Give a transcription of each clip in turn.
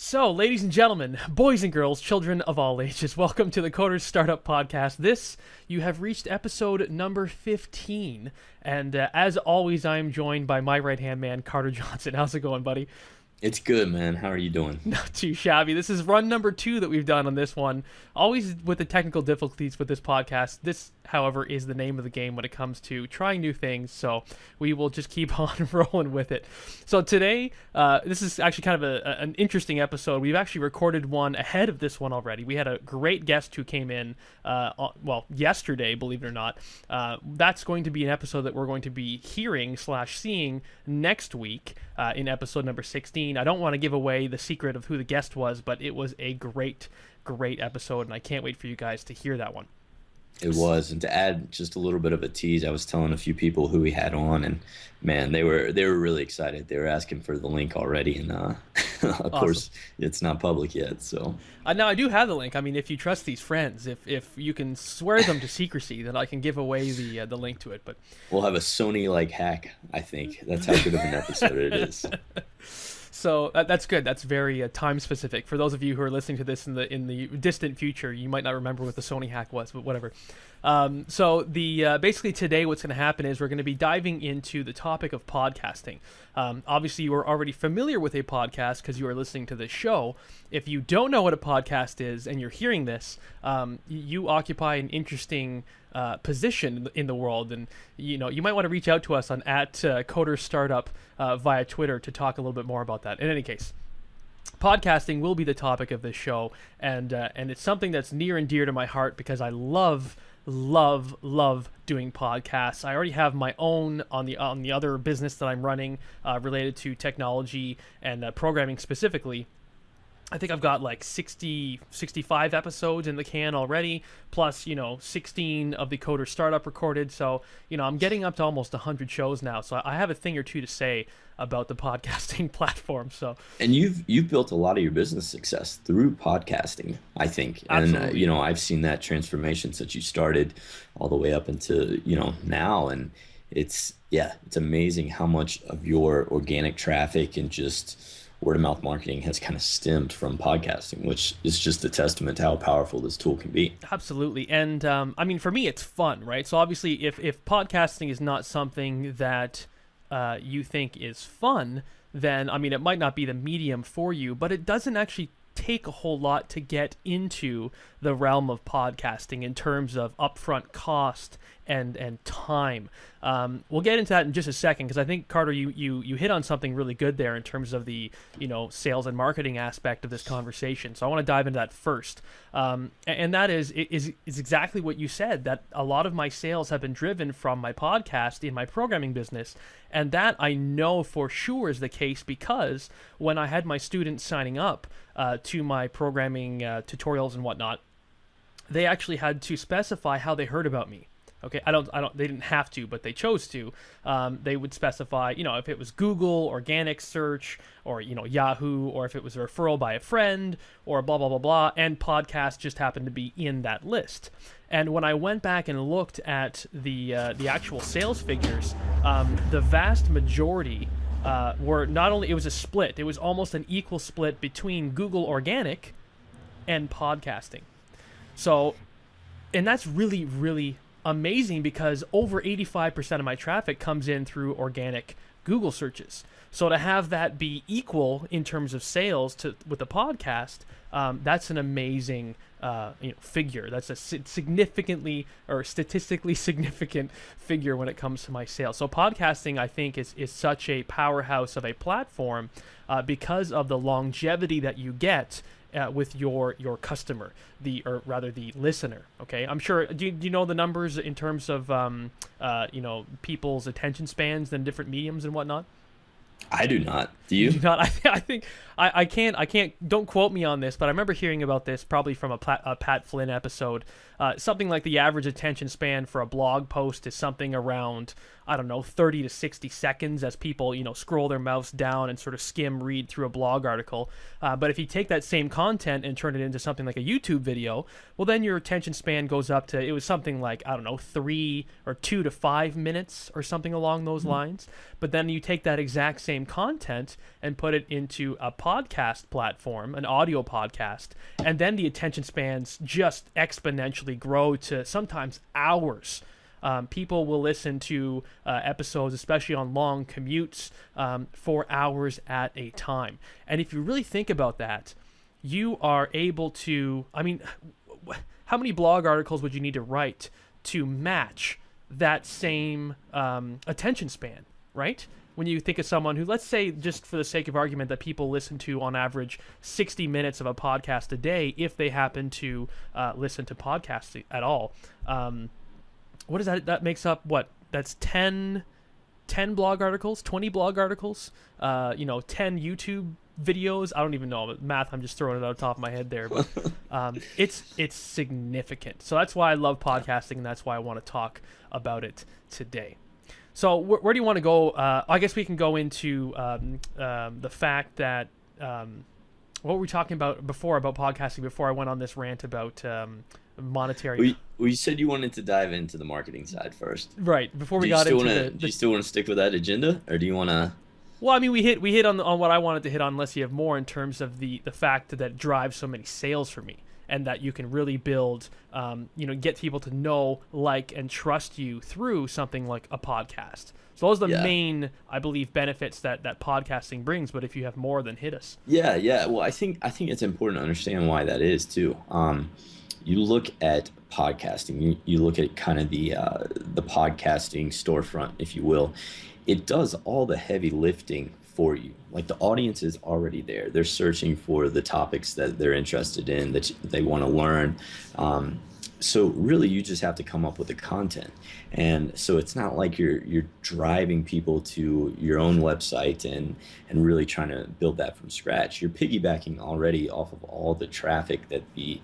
So, ladies and gentlemen, boys and girls, children of all ages, welcome to the Coders Startup Podcast. You have reached episode number 15. And as always, I am joined by my right-hand man, Carter Johnson. How's it going, buddy? It's good, man. How are you doing? Not too shabby. This is run number 2 that we've done on this one. Always with the technical difficulties with this podcast. This, however, is the name of the game when it comes to trying new things. So we will just keep on rolling with it. So today, this is actually kind of an interesting episode. We've actually recorded one ahead of this one already. We had a great guest who came in, yesterday, believe it or not. That's going to be an episode that we're going to be hearing/seeing next week in episode number 16. I don't want to give away the secret of who the guest was, but it was a great episode, and I can't wait for you guys to hear that one. It was, and to add just a little bit of a tease, I was telling a few people who we had on, and man, they were really excited. They were asking for the link already, and of Awesome. course, it's not public yet. So Now I do have the link. I mean, if you trust these friends, if you can swear them to secrecy, then I can give away the link to it. But we'll have a Sony hack. I think that's how good of an episode it is. So that's good. That's very time specific. For those of you who are listening to this in the distant future, you might not remember what the Sony hack was, but whatever. So basically today, what's going to happen is we're going to be diving into the topic of podcasting. Obviously, you are already familiar with a podcast because you are listening to this show. If you don't know what a podcast is and you're hearing this, you occupy an interesting position in the world, and you might want to reach out to us on @Coder Startup via Twitter to talk a little bit more about that. In any case, podcasting will be the topic of this show, and it's something that's near and dear to my heart because I love doing podcasts. I already have my own on the other business that I'm running related to technology and programming specifically. I think I've got like 65 episodes in the can already, plus, 16 of the Coder Startup recorded. So, I'm getting up to almost 100 shows now. So I have a thing or two to say about the podcasting platform. So, And you've built a lot of your business success through podcasting, I think. Absolutely. And I've seen that transformation since you started all the way up into, now, and it's amazing how much of your organic traffic and just word of mouth marketing has kind of stemmed from podcasting, which is just a testament to how powerful this tool can be. Absolutely. And I mean, for me, it's fun, right? So obviously, if podcasting is not something that you think is fun, then, I mean, it might not be the medium for you, but it doesn't actually take a whole lot to get into the realm of podcasting in terms of upfront cost and time. We'll get into that in just a second because I think, Carter, you hit on something really good there in terms of the sales and marketing aspect of this conversation. So I want to dive into that first, and that is exactly what you said, that a lot of my sales have been driven from my podcast in my programming business, and that I know for sure is the case because when I had my students signing up to my programming tutorials and whatnot, they actually had to specify how they heard about me. Okay, they didn't have to, but they chose to. They would specify, if it was Google, organic search, or, Yahoo, or if it was a referral by a friend, or blah, blah, blah, blah, and podcast just happened to be in that list. And when I went back and looked at the actual sales figures, the vast majority were not only, it was a split, it was almost an equal split between Google organic and podcasting. So, and that's really, really amazing because over 85% of my traffic comes in through organic Google searches. So to have that be equal in terms of sales with the podcast, that's an amazing figure. That's a significantly or statistically significant figure when it comes to my sales. So podcasting, I think, is such a powerhouse of a platform because of the longevity that you get with your customer, or rather the listener. Okay, I'm sure. Do you know the numbers in terms of people's attention spans and different mediums and whatnot? I do not. Do you? You do not. I think I can't. Don't quote me on this, but I remember hearing about this probably from a Pat Flynn episode. Something like the average attention span for a blog post is something around, I don't know, 30 to 60 seconds as people, scroll their mouse down and sort of read through a blog article. But if you take that same content and turn it into something like a YouTube video, well, then your attention span goes up to, it was something like, I don't know, 2 to 5 minutes or something along those lines. But then you take that exact same same content and put it into a podcast platform, an audio podcast, and then the attention spans just exponentially grow to sometimes hours. People will listen to episodes, especially on long commutes, for hours at a time. And if you really think about that, you are able to, I mean, how many blog articles would you need to write to match that same attention span, right? When you think of someone who, let's say, just for the sake of argument, that people listen to on average 60 minutes of a podcast a day, if they happen to listen to podcasts at all. What is that? That makes up what? That's 10 blog articles, 20 blog articles, 10 YouTube videos. I don't even know math. I'm just throwing it out the top of my head there, but it's significant. So that's why I love podcasting, and that's why I want to talk about it today. So where do you want to go? I guess we can go into the fact that what were we talking about before about podcasting? Before I went on this rant about monetary. Well, you said you wanted to dive into the marketing side first, right? Before we got into do you still want to stick with that agenda, or do you want to? Well, I mean, we hit on what I wanted to hit on, unless you have more in terms of the fact that it drives so many sales for me, and that you can really build, get people to know, like, and trust you through something like a podcast. So those are the main, I believe, benefits that podcasting brings. But if you have more, then hit us. Yeah. Well, I think it's important to understand why that is too. You look at podcasting, you look at kind of the podcasting storefront, if you will. It does all the heavy lifting for you. Like, the audience is already there. They're searching for the topics that they're interested in, that they want to learn. So really, you just have to come up with the content. And so it's not like you're driving people to your own website and really trying to build that from scratch. You're piggybacking already off of all the traffic that the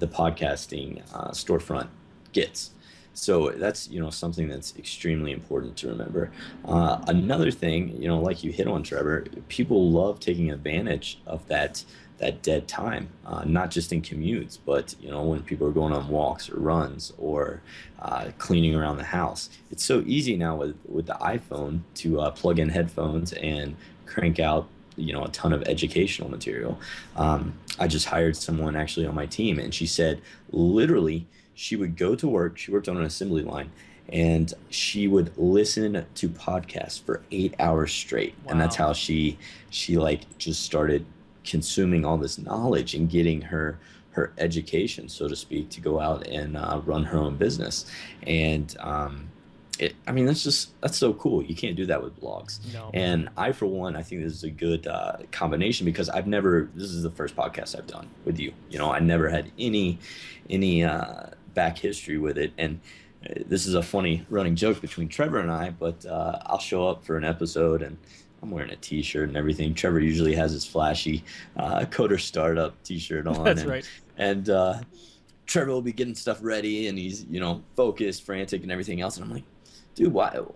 podcasting storefront gets. So that's, something that's extremely important to remember. Another thing, like you hit on, Trevor, people love taking advantage of that dead time, not just in commutes, but, when people are going on walks or runs or cleaning around the house. It's so easy now with the iPhone to plug in headphones and crank out a ton of educational material. I just hired someone actually on my team, and she said literally she would go to work. She worked on an assembly line, and she would listen to podcasts for 8 hours straight. Wow. And that's how she like just started consuming all this knowledge and getting her education, so to speak, to go out and run her own business. And that's so cool. You can't do that with blogs. No. And I, for one, I think this is a good combination, because this is the first podcast I've done with you. I never had any back history with it. And this is a funny running joke between Trevor and I, but I'll show up for an episode and I'm wearing a t-shirt and everything. Trevor usually has his flashy Coder Startup t-shirt on. That's right. And Trevor will be getting stuff ready, and he's, focused, frantic, and everything else. And I'm like, dude,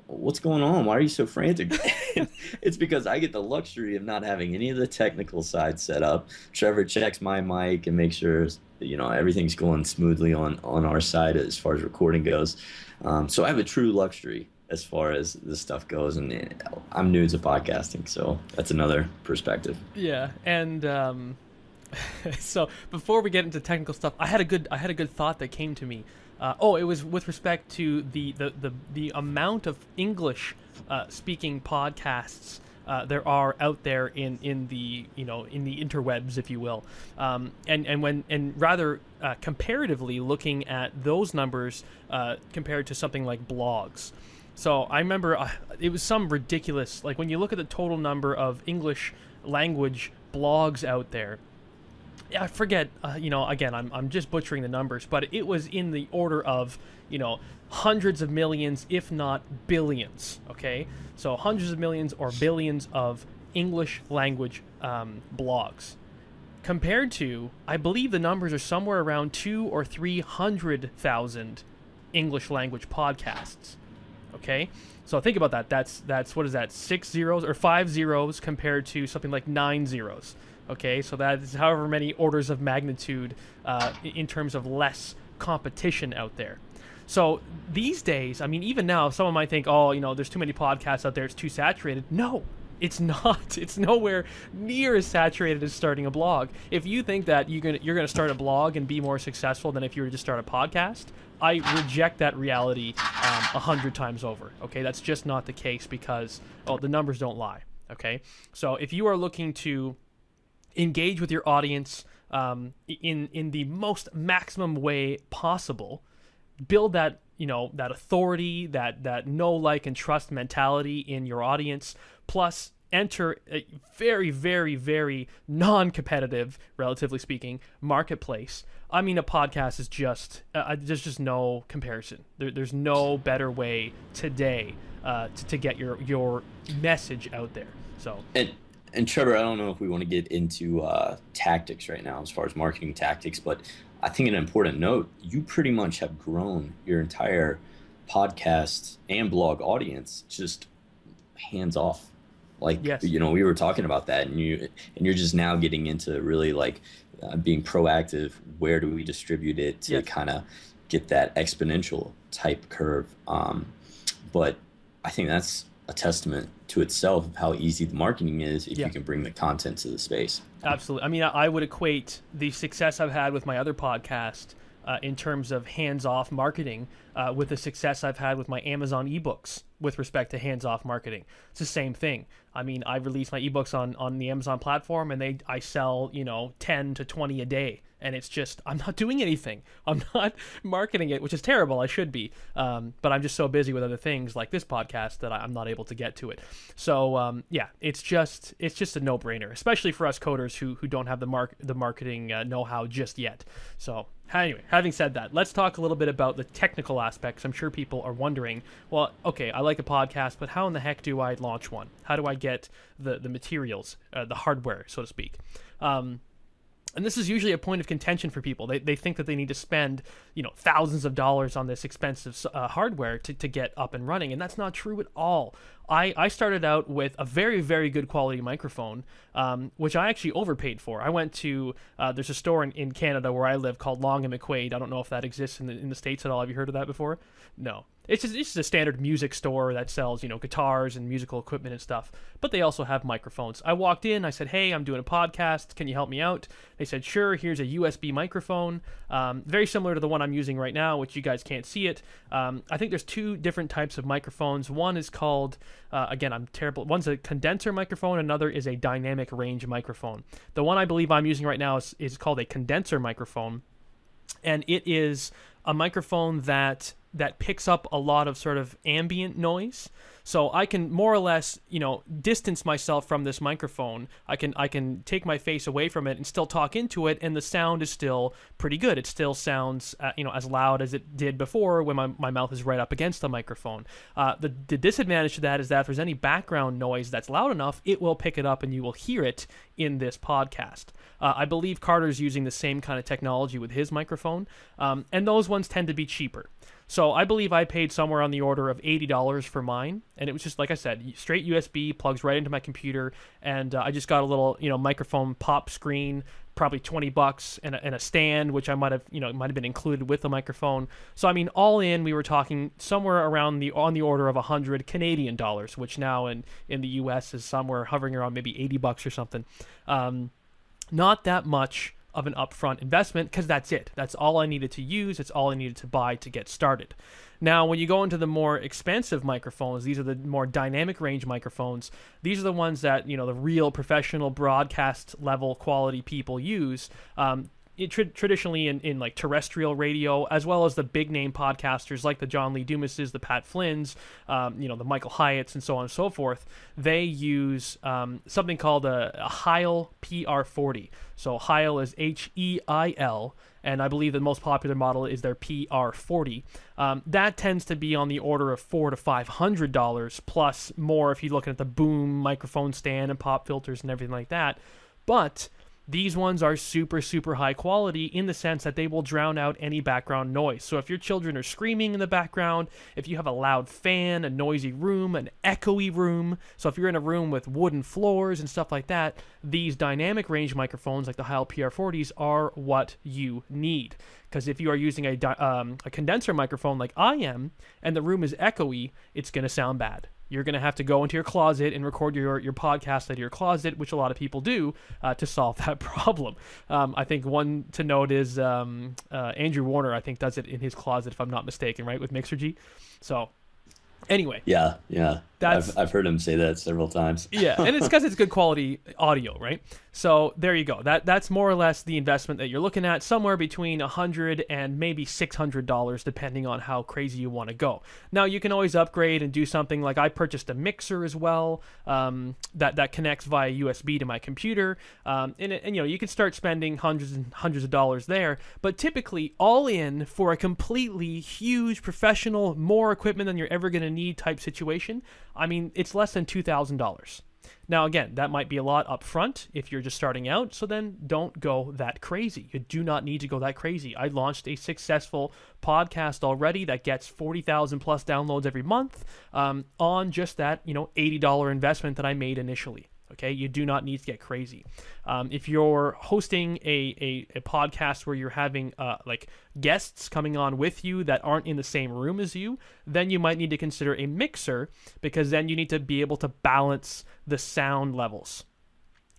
what's going on? Why are you so frantic? It's because I get the luxury of not having any of the technical side set up. Trevor checks my mic and makes sure, everything's going smoothly on our side as far as recording goes. So I have a true luxury as far as this stuff goes, and I'm new to podcasting, so that's another perspective. Yeah, and so before we get into technical stuff, I had a good thought that came to me. It was with respect to the amount of English speaking podcasts there are out there in the interwebs, if you will, and rather comparatively looking at those numbers compared to something like blogs. So I remember it was some ridiculous, like when you look at the total number of English language blogs out there. I forget, again, I'm just butchering the numbers, but it was in the order of, hundreds of millions, if not billions, okay? So hundreds of millions or billions of English language blogs. Compared to, I believe the numbers are somewhere around 200,000 or 300,000 English language podcasts, okay? So think about that. That's what is that, 6 zeros or 5 zeros compared to something like 9 zeros. Okay, so that is however many orders of magnitude in terms of less competition out there. So these days, I mean, even now, someone might think, there's too many podcasts out there, it's too saturated. No, It's not. It's nowhere near as saturated as starting a blog. If you think that you're gonna start a blog and be more successful than if you were to just start a podcast, I reject that reality 100 times over. Okay, that's just not the case because the numbers don't lie. Okay, so if you are looking to engage with your audience in the most maximum way possible, build that that authority, that know, like, and trust mentality in your audience, plus enter a very, very, very non-competitive, relatively speaking, marketplace. I mean, a podcast is just there's just no comparison. There's no better way today to get your message out there. So and Trevor, I don't know if we want to get into tactics right now as far as marketing tactics, but I think an important note, you pretty much have grown your entire podcast and blog audience just hands off. Like, yes. We were talking about that, and you're just now getting into really like being proactive. Where do we distribute it to kind of get that exponential type curve? But I think that's a testament to itself of how easy the marketing is if you can bring the content to the space. Absolutely. I mean, I would equate the success I've had with my other podcast in terms of hands-off marketing with the success I've had with my Amazon ebooks with respect to hands-off marketing. It's the same thing. I mean, I release my ebooks on the Amazon platform, and I sell 10 to 20 a day. And it's just, I'm not doing anything. I'm not marketing it, which is terrible. I should be. But I'm just so busy with other things like this podcast that I'm not able to get to it. So, it's just a no-brainer, especially for us coders who don't have the marketing know-how just yet. So, anyway, having said that, let's talk a little bit about the technical aspects. I'm sure people are wondering, well, okay, I like a podcast, but how in the heck do I launch one? How do I get the materials, the hardware, so to speak? And this is usually a point of contention for people. They think that they need to spend, thousands of dollars on this expensive hardware to get up and running, and that's not true at all. I started out with a very, very good quality microphone, which I actually overpaid for. I went to there's a store in Canada where I live called Long and McQuaid. I don't know if that exists in the States at all. Have you heard of that before? No. It's just a standard music store that sells, guitars and musical equipment and stuff. But they also have microphones. I walked in. I said, "Hey, I'm doing a podcast. Can you help me out?" They said, "Sure. Here's a USB microphone, very similar to the one I'm using right now, which you guys can't see it. I think there's two different types of microphones. One is called, again, I'm terrible. One's a condenser microphone. Another is a dynamic range microphone. The one I believe I'm using right now is called a condenser microphone, and it is a microphone that picks up a lot of sort of ambient noise. So I can more or less, distance myself from this microphone. I can take my face away from it and still talk into it, and the sound is still pretty good. It still sounds, as loud as it did before when my mouth is right up against the microphone. The disadvantage to that is that if there's any background noise that's loud enough, it will pick it up and you will hear it in this podcast. I believe Carter's using the same kind of technology with his microphone, and those ones tend to be cheaper. So I believe I paid somewhere on the order of $80 for mine, and it was just, like I said, straight USB, plugs right into my computer, and I just got a little, microphone pop screen, probably $20, and a stand, which I might have been included with the microphone. So I mean, all in, we were talking somewhere around on the order of 100 Canadian dollars, which now in the US is somewhere hovering around maybe $80 or something. Not that much of an upfront investment, because that's it. That's all I needed to use. It's all I needed to buy to get started. Now, when you go into the more expensive microphones, these are the more dynamic range microphones. These are the ones that, the real professional broadcast level quality people use. Traditionally in like terrestrial radio, as well as the big name podcasters like the John Lee Dumases, the Pat Flynn's, the Michael Hyatts, and so on and so forth. They use something called a Heil PR40. So Heil is Heil, and I believe the most popular model is their PR40. That tends to be on the order of $400 to $500 plus more if you're looking at the boom microphone stand and pop filters and everything like that. But these ones are super, super high quality in the sense that they will drown out any background noise. So if your children are screaming in the background, if you have a loud fan, a noisy room, an echoey room, so if you're in a room with wooden floors and stuff like that, these dynamic range microphones like the Heil PR40s are what you need. Because if you are using a condenser microphone like I am, and the room is echoey, it's going to sound bad. You're going to have to go into your closet and record your podcast out of your closet, which a lot of people do to solve that problem. I think one to note is Andrew Warner, I think, does it in his closet, if I'm not mistaken, right, with Mixergy. So anyway. Yeah. That's, I've heard him say that several times. yeah, and it's because it's good quality audio, right? So there you go. That's more or less the investment that you're looking at, somewhere between $100 and maybe $600, depending on how crazy you want to go. Now you can always upgrade and do something like I purchased a mixer as well that connects via USB to my computer, and you can start spending hundreds and hundreds of dollars there. But typically, all in for a completely huge professional, more equipment than you're ever going to need type situation, I mean, it's less than $2,000. Now, again, that might be a lot up front if you're just starting out, so then don't go that crazy. You do not need to go that crazy. I launched a successful podcast already that gets 40,000 plus downloads every month on just that, $80 investment that I made initially. Okay, you do not need to get crazy. If you're hosting a podcast where you're having like guests coming on with you that aren't in the same room as you, then you might need to consider a mixer, because then you need to be able to balance the sound levels.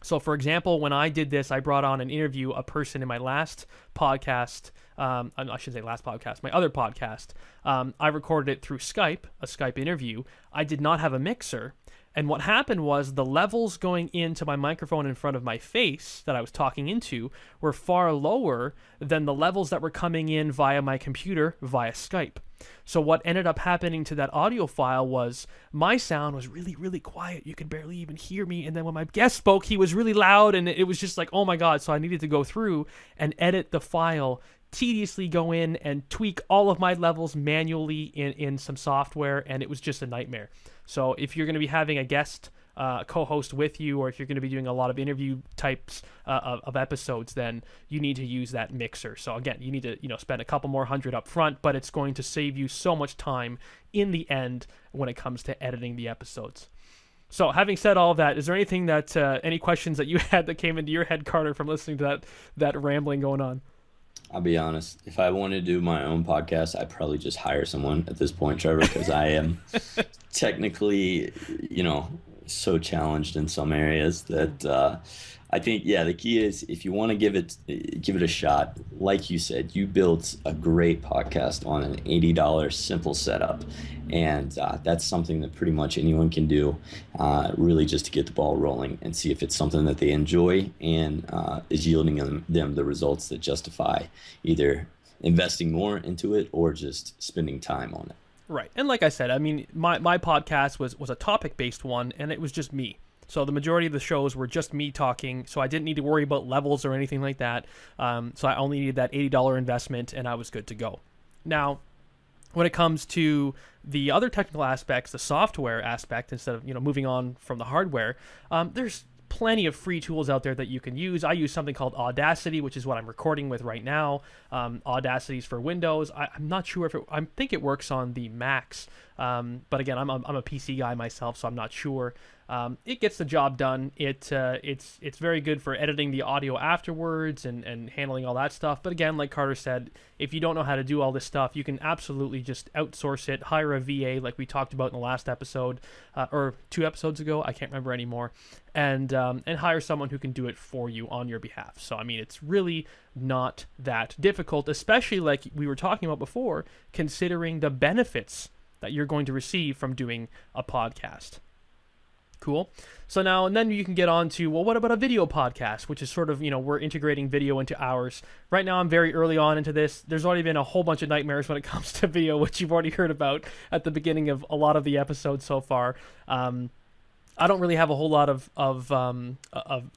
So, for example, when I did this, I brought on an interview, a person in my last podcast. I shouldn't say last podcast, my other podcast. I recorded it through Skype, a Skype interview. I did not have a mixer. And what happened was the levels going into my microphone in front of my face that I was talking into were far lower than the levels that were coming in via my computer via Skype. So what ended up happening to that audio file was my sound was really, really quiet. You could barely even hear me. And then when my guest spoke, he was really loud, and it was just like, oh my God. So I needed to go through and edit the file, tediously go in and tweak all of my levels manually in some software, and it was just a nightmare. So if you're going to be having a guest co-host with you, or if you're going to be doing a lot of interview types of episodes, then you need to use that mixer. So again, you need to spend a couple more hundred up front, but it's going to save you so much time in the end when it comes to editing the episodes. So having said all of that, is there anything that any questions that you had that came into your head, Carter, from listening to that rambling going on? I'll be honest. If I wanted to do my own podcast, I'd probably just hire someone at this point, Trevor, because I am technically, so challenged in some areas that I think, the key is if you want to give it a shot. Like you said, you built a great podcast on an $80 simple setup, and that's something that pretty much anyone can do, really just to get the ball rolling and see if it's something that they enjoy and is yielding them the results that justify either investing more into it or just spending time on it. Right. And like I said, I mean, my podcast was a topic-based one, and it was just me. So the majority of the shows were just me talking, so I didn't need to worry about levels or anything like that. So I only needed that $80 investment, and I was good to go. Now, when it comes to the other technical aspects, the software aspect, instead of moving on from the hardware, there's plenty of free tools out there that you can use. I use something called Audacity, which is what I'm recording with right now. Audacity's for Windows. I'm not sure if I think it works on the Macs, but again, I'm a PC guy myself, so I'm not sure. It gets the job done. It's very good for editing the audio afterwards and handling all that stuff. But again, like Carter said, if you don't know how to do all this stuff, you can absolutely just outsource it, hire a VA like we talked about in the last episode, or 2 episodes ago, I can't remember anymore, and hire someone who can do it for you on your behalf. So I mean, it's really not that difficult, especially like we were talking about before, considering the benefits that you're going to receive from doing a podcast. Cool. So now and then you can get on to, well, what about a video podcast, which is sort of, we're integrating video into ours. Right now I'm very early on into this. There's already been a whole bunch of nightmares when it comes to video, which you've already heard about at the beginning of a lot of the episodes so far. I don't really have a whole lot of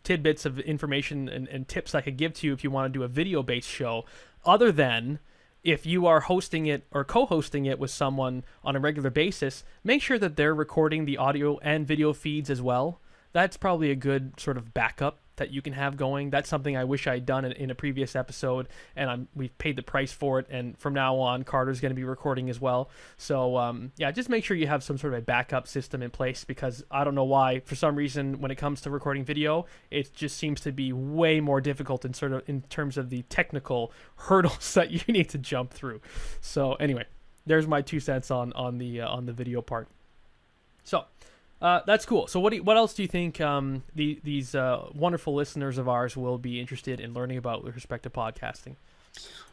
tidbits of information and tips I could give to you if you want to do a video-based show, other than if you are hosting it or co-hosting it with someone on a regular basis, make sure that they're recording the audio and video feeds as well. That's probably a good sort of backup that you can have going. That's something I wish I'd done in a previous episode, and we've paid the price for it, and from now on, Carter's going to be recording as well. So, just make sure you have some sort of a backup system in place, because I don't know why, for some reason, when it comes to recording video, it just seems to be way more difficult in terms of the technical hurdles that you need to jump through. So, anyway, there's my 2 cents on the video part. So that's cool. So what else do you think these wonderful listeners of ours will be interested in learning about with respect to podcasting?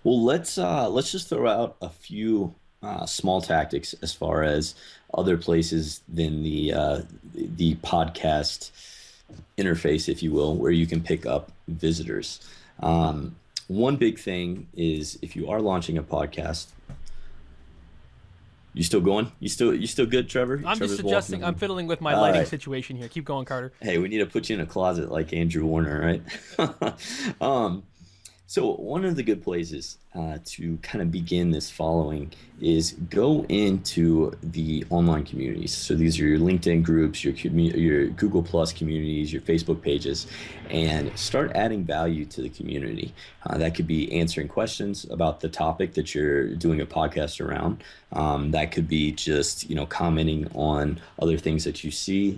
Well, let's just throw out a few small tactics as far as other places than the podcast interface, if you will, where you can pick up visitors. One big thing is if you are launching a podcast, you still going? You still good, Trevor? I'm Trevor's just walking adjusting. I'm on. fiddling with my All lighting right. situation here. Keep going, Carter. Hey, we need to put you in a closet like Andrew Warner, right? um, so one of the good places to kind of begin this following is go into the online communities. So these are your LinkedIn groups, your Google Plus communities, your Facebook pages, and start adding value to the community. That could be answering questions about the topic that you're doing a podcast around. That could be just commenting on other things that you see,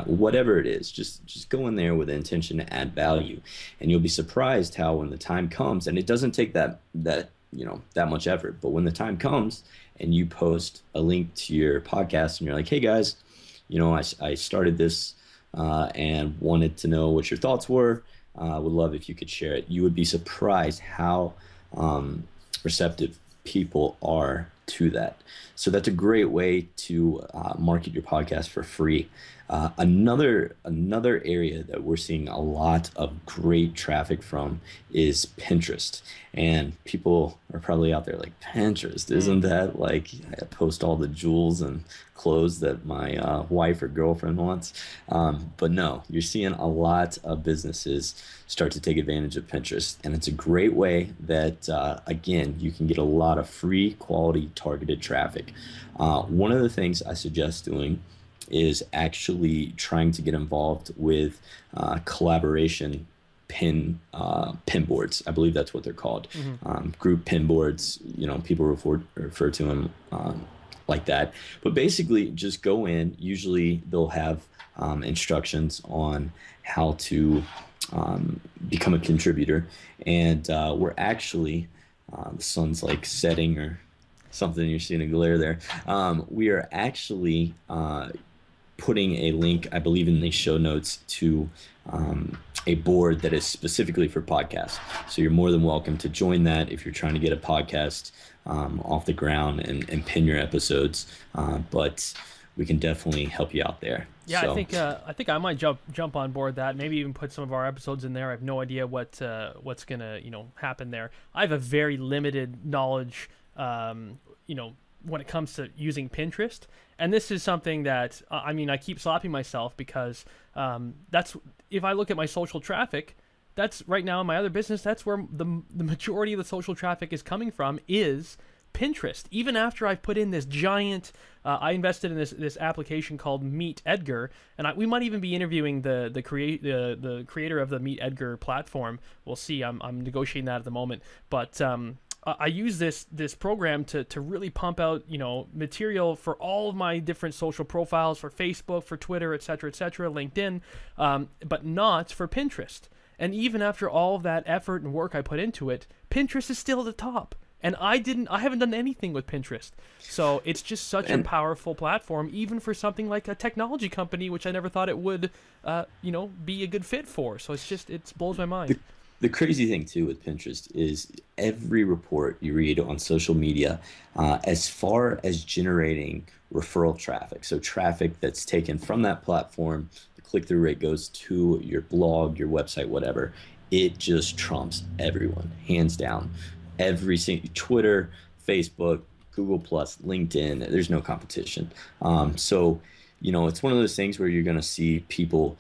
whatever it is. Just go in there with the intention to add value, and you'll be surprised how when the time comes, and it doesn't take that much effort, but when the time comes and you post a link to your podcast and you're like, hey guys, I started this and wanted to know what your thoughts were. Would love if you could share it. You would be surprised how receptive people are to that. So that's a great way to market your podcast for free. Another area that we're seeing a lot of great traffic from is Pinterest. And people are probably out there like, Pinterest, isn't that like I post all the jewels and clothes that my wife or girlfriend wants? But no, you're seeing a lot of businesses start to take advantage of Pinterest. And it's a great way that, again, you can get a lot of free quality targeted traffic. One of the things I suggest doing is actually trying to get involved with collaboration pin boards. I believe that's what they're called. Group pin boards. People refer to them like that. But basically, just go in. Usually, they'll have instructions on how to become a contributor. And we're actually the sun's like setting or something. You're seeing a glare there. We are actually putting a link, I believe, in the show notes to a board that is specifically for podcasts. So you're more than welcome to join that if you're trying to get a podcast off the ground and pin your episodes. But we can definitely help you out there. Yeah, So, I think I might jump on board that. Maybe even put some of our episodes in there. I have no idea what's gonna happen there. I have a very limited knowledge, when it comes to using Pinterest. And this is something that I keep slapping myself because that's if I look at my social traffic, that's right now in my other business. That's where the majority of the social traffic is coming from is Pinterest. Even after I've put in this giant, I invested in this application called Meet Edgar, and we might even be interviewing the creator of the Meet Edgar platform. We'll see. I'm negotiating that at the moment, but I use this program to really pump out material for all of my different social profiles for Facebook, for Twitter, etc., LinkedIn, but not for Pinterest. And even after all of that effort and work I put into it, Pinterest is still at the top. And I haven't done anything with Pinterest. So it's just such a powerful platform, even for something like a technology company, which I never thought it would, be a good fit for. So it blows my mind. The crazy thing too with Pinterest is every report you read on social media, as far as generating referral traffic, so traffic that's taken from that platform, the click-through rate goes to your blog, your website, whatever, it just trumps everyone, hands down. Every single Twitter, Facebook, Google Plus, LinkedIn, there's no competition. So it's one of those things where you're going to see people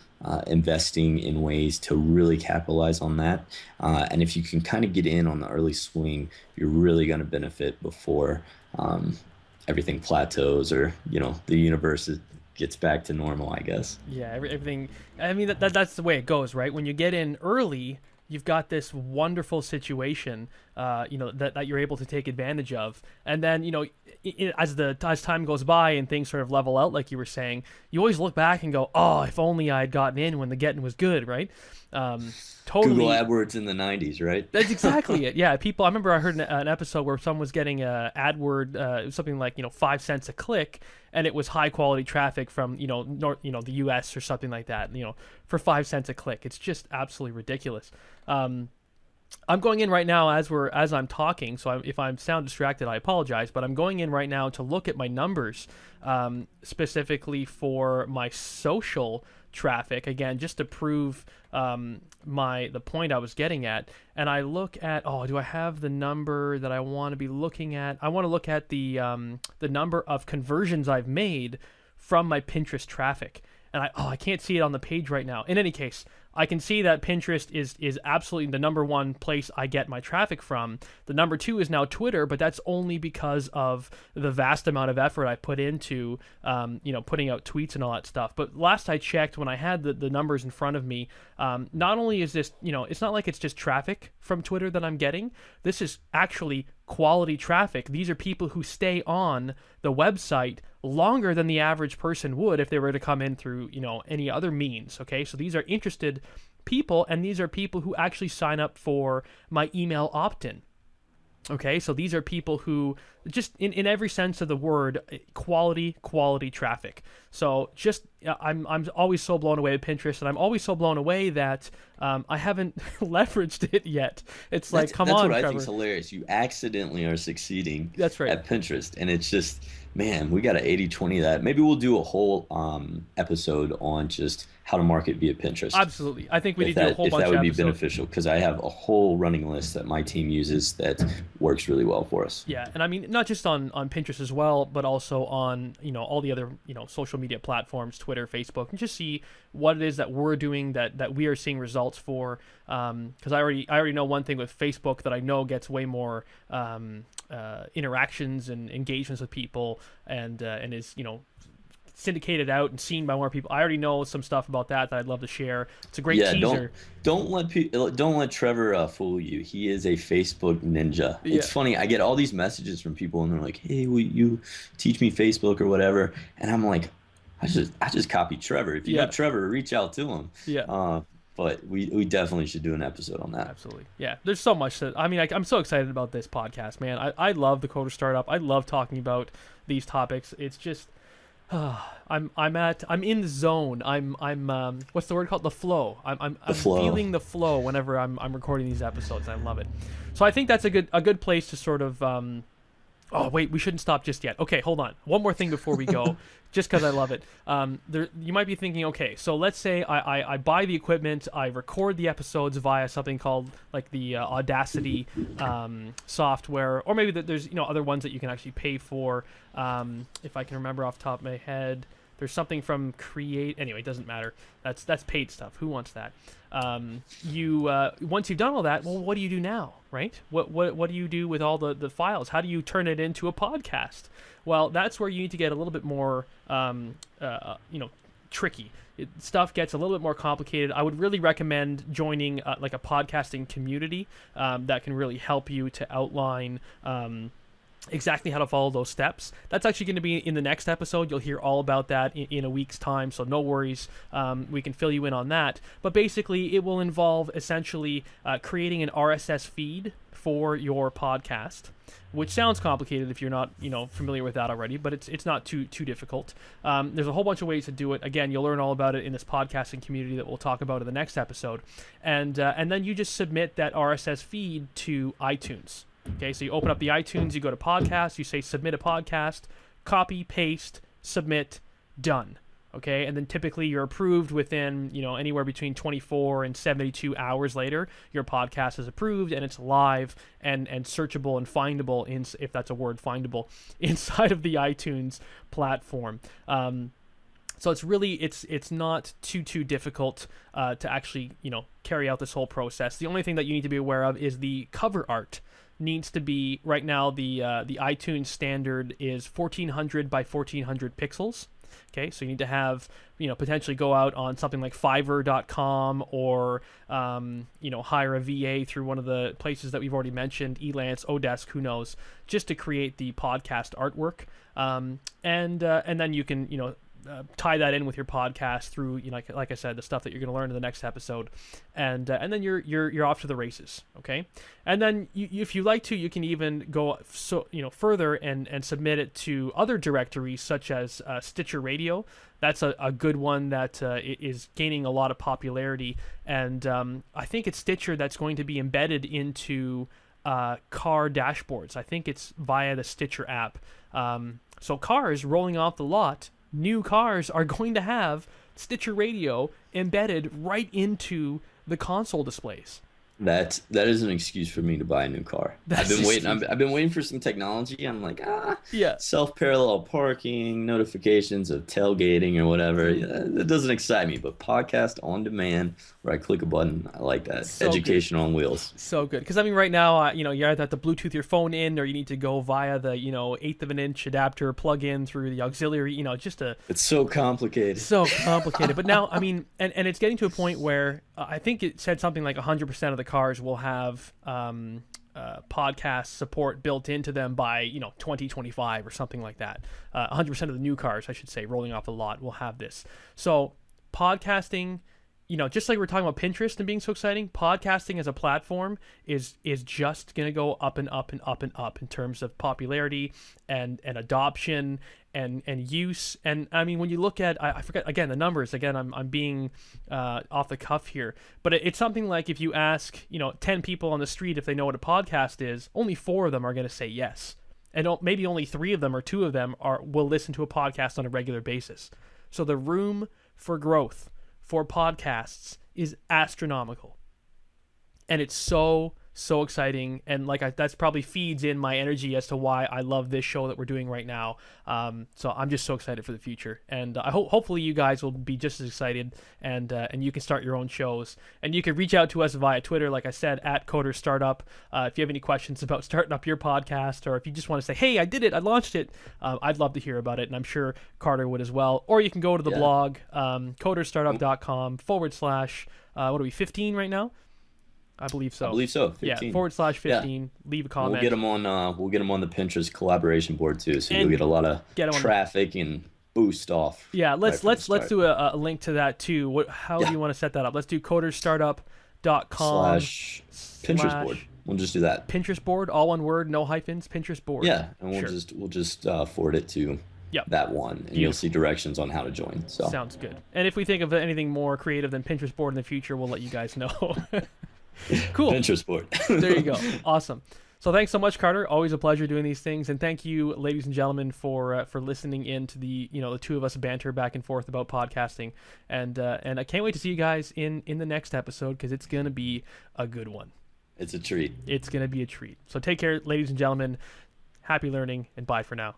investing in ways to really capitalize on that. And if you can kind of get in on the early swing, you're really going to benefit before everything plateaus or, the universe gets back to normal, I guess. Yeah, everything. I mean, that's the way it goes, right? When you get in early, you've got this wonderful situation that you're able to take advantage of. And then, as time goes by and things sort of level out, like you were saying, you always look back and go, oh, if only I had gotten in when the getting was good, right? Totally. Google AdWords in the 90s, right? That's exactly it. Yeah, I remember I heard an episode where someone was getting AdWord, something like 5 cents a click, and it was high quality traffic from the U.S. or something like that. For 5 cents a click, it's just absolutely ridiculous. I'm going in right now as I'm talking, so if I sound distracted, I apologize. But I'm going in right now to look at my numbers, specifically for my social traffic, again, just to prove the point I was getting at. And I look at, do I have the number that I want to be looking at? I want to look at the number of conversions I've made from my Pinterest traffic. And I can't see it on the page right now. In any case, I can see that Pinterest is absolutely the number one place I get my traffic from. The number two is now Twitter, but that's only because of the vast amount of effort I put into, putting out tweets and all that stuff. But last I checked, when I had the numbers in front of me, not only is this, it's not like it's just traffic from Twitter that I'm getting. This is actually quality traffic. These are people who stay on the website longer than the average person would if they were to come in through, any other means. Okay, so these are interested people, and these are people who actually sign up for my email opt-in. Okay, so these are people who just in every sense of the word, quality traffic. So just I'm always so blown away with Pinterest, and I'm always so blown away that I haven't leveraged it yet. It's like, come on, Trevor. That's what I think is hilarious. You accidentally are succeeding That's right. at Pinterest, and it's just, man, we got to 80-20 that. Maybe we'll do a whole episode on just how to market via Pinterest. Absolutely. I think we need to do a whole bunch of If that would be episodes. beneficial, because I have a whole running list that my team uses that works really well for us. Yeah, and I mean, not just on Pinterest as well, but also on, all the other, social media platforms, Twitter, Facebook, and just see what it is that we're doing that we are seeing results for. Because I already know one thing with Facebook that I know gets way more interactions and engagements with people, and is, syndicated out and seen by more people. I already know some stuff about that I'd love to share. It's a great teaser. Don't let Trevor fool you. He is a Facebook ninja. Yeah. It's funny. I get all these messages from people, and they're like, "Hey, will you teach me Facebook or whatever?" And I'm like, I just copied Trevor. If you have Trevor, reach out to him. Yeah. But we definitely should do an episode on that. Absolutely. Yeah. There's so much I'm so excited about this podcast, man. I love the Coder Startup. I love talking about these topics. It's just, I'm in the zone. I'm what's the word called? The flow. I'm feeling the flow whenever I'm recording these episodes. And I love it. So I think that's a good place to sort of oh wait, we shouldn't stop just yet. Okay, hold on. One more thing before we go, just because I love it. You might be thinking, okay, so let's say I buy the equipment, I record the episodes via something called like the Audacity software, or maybe there's other ones that you can actually pay for. If I can remember off the top of my head, there's something from Create. Anyway, it doesn't matter. That's paid stuff. Who wants that? Once you've done all that, well, what do you do now, right? What do you do with all the files? How do you turn it into a podcast? Well, that's where you need to get a little bit more, tricky. Stuff gets a little bit more complicated. I would really recommend joining like a podcasting community that can really help you to outline exactly how to follow those steps. That's actually going to be in the next episode. You'll hear all about that in a week's time, so no worries. We can fill you in on that. But basically, it will involve essentially creating an RSS feed for your podcast, which sounds complicated if you're not familiar with that already, but it's not too difficult. There's a whole bunch of ways to do it. Again, you'll learn all about it in this podcasting community that we'll talk about in the next episode, and then you just submit that RSS feed to iTunes. Okay, so you open up the iTunes, you go to podcast, you say submit a podcast, copy, paste, submit, done. Okay, and then typically you're approved within, anywhere between 24 and 72 hours later. Your podcast is approved and it's live and searchable and findable, if that's a word, findable, inside of the iTunes platform. So it's really, it's not too difficult to actually, carry out this whole process. The only thing that you need to be aware of is the cover art needs to be, right now the iTunes standard is 1400 by 1400 pixels. Okay, so you need to have, potentially go out on something like Fiverr.com, or, hire a VA through one of the places that we've already mentioned, Elance, Odesk, who knows, just to create the podcast artwork. And then you can, tie that in with your podcast through, like I said, the stuff that you're going to learn in the next episode, and then you're off to the races. Okay, and then if you like to, you can even go further and submit it to other directories such as Stitcher Radio. That's a good one that is gaining a lot of popularity, and I think it's Stitcher that's going to be embedded into car dashboards. I think it's via the Stitcher app. So cars rolling off the lot, new cars are going to have Stitcher Radio embedded right into the console displays. That is an excuse for me to buy a new car. I've been waiting for some technology. I'm like, yeah, self-parallel parking, notifications of tailgating or whatever. Yeah, that doesn't excite me. But podcast on demand, where I click a button, I like that. So education on wheels. So good. Because right now, you either have to Bluetooth your phone in, or you need to go via the 1/8 of an inch adapter plug in through the auxiliary. It's so complicated. So complicated. But now, and it's getting to a point where I think it said something like 100% of the cars will have podcast support built into them by 2025 or something like that. 100% of the new cars, I should say, rolling off the lot will have this. So podcasting, just like we're talking about Pinterest and being so exciting, podcasting as a platform is just going to go up and up and up and up in terms of popularity and adoption and use. And when you look at, I forget again the numbers. Again, I'm being off the cuff here, but it's something like, if you ask 10 people on the street if they know what a podcast is, only 4 of them are going to say yes, and maybe only 3 of them or 2 of them will listen to a podcast on a regular basis. So the room for growth for podcasts is astronomical, and it's so exciting, and that's probably feeds in my energy as to why I love this show that we're doing right now. So I'm just so excited for the future, and I hopefully you guys will be just as excited, and you can start your own shows, and you can reach out to us via Twitter, like I said, at Coder Startup. If you have any questions about starting up your podcast, or if you just want to say, hey, I did it, I launched it, I'd love to hear about it, and I'm sure Carter would as well. Or you can go to the blog, coderstartup.com / what are we, 15 right now? I believe so. 15. Yeah, /15. Yeah. Leave a comment. We'll get them on the Pinterest collaboration board too, so you'll get a lot of traffic and boost off. Yeah, let's do a link to that too. How do you want to set that up? Let's do coderstartup.com / Pinterest board. We'll just do that. Pinterest board, all one word, no hyphens. Pinterest board. Yeah, and we'll just forward it to that one, and you'll see directions on how to join. So sounds good. And if we think of anything more creative than Pinterest board in the future, we'll let you guys know. Cool. Pinterest board. There you go. Awesome. So thanks so much, Carter. Always a pleasure doing these things, and thank you, ladies and gentlemen, for listening in to the the two of us banter back and forth about podcasting, and I can't wait to see you guys in the next episode, because it's gonna be a good one. It's a treat. It's gonna be a treat. So take care, ladies and gentlemen. Happy learning, and bye for now.